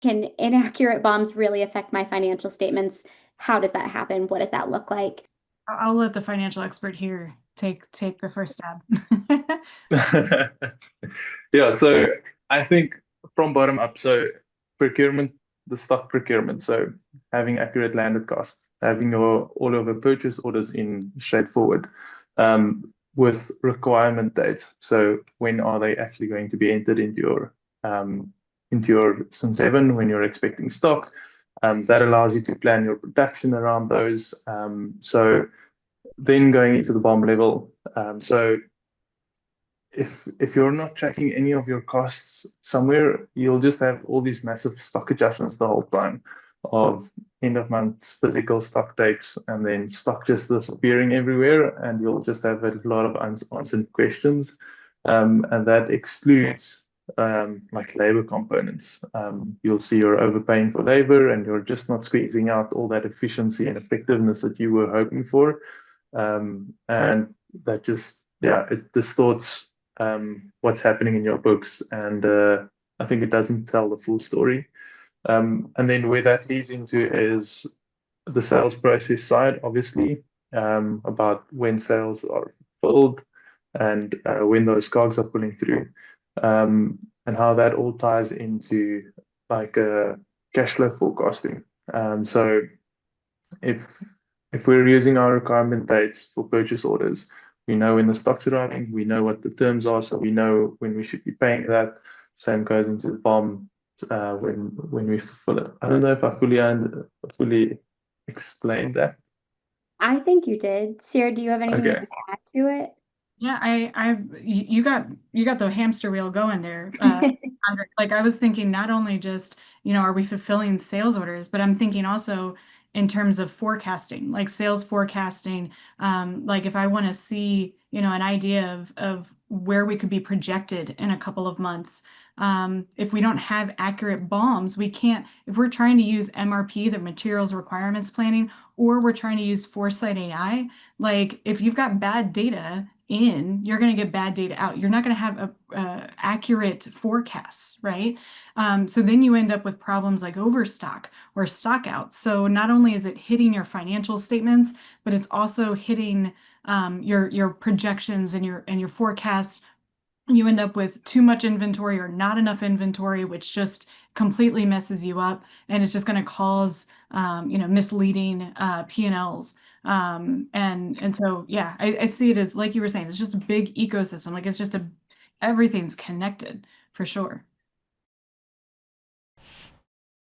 Can inaccurate BOMs really affect my financial statements? How does that happen? What does that look like? I'll let the financial expert here take the first stab. Yeah, so I think from bottom up, so procurement, the stock procurement, so having accurate landed cost, having your all of the purchase orders in straightforward, with requirement dates. So when are they actually going to be entered into your Cin7 when you're expecting stock? That allows you to plan your production around those. So then going into the BOM level, so if you're not tracking any of your costs somewhere, you'll just have all these massive stock adjustments the whole time of end of month physical stock takes and then stock just disappearing everywhere, and you'll just have a lot of unanswered questions. And that excludes like labor components. You'll see you're overpaying for labor and you're just not squeezing out all that efficiency and effectiveness that you were hoping for. And that just, yeah, it distorts what's happening in your books, and I think it doesn't tell the full story. And then where that leads into is the sales process side, obviously, about when sales are fulfilled and when those cogs are pulling through, and how that all ties into like cash flow forecasting. So if if we're using our requirement dates for purchase orders, we know when the stock's arriving, we know what the terms are, so we know when we should be paying that. Same goes into the BOM when we fulfill it. I don't know if I fully explained that. I think you did. Sarah, do you have anything you'd Okay. like to add to it? Yeah, you got the hamster wheel going there. Andre. Like I was thinking, not only just, are we fulfilling sales orders, but I'm thinking also in terms of forecasting, like sales forecasting. Like if I want to see, an idea of where we could be projected in a couple of months. If we don't have accurate BOMs, we can't, if we're trying to use MRP, the materials requirements planning, or we're trying to use Foresight AI, like if you've got bad data in, you're going to get bad data out. You're not going to have a accurate forecasts, right? So then you end up with problems like overstock or stock out. So not only is it hitting your financial statements, but it's also hitting your projections and your forecasts. You end up with too much inventory or not enough inventory, which just completely messes you up, and it's just going to cause misleading P&Ls. And so yeah, I see it as, like you were saying, it's just a big ecosystem. Like it's just everything's connected for sure.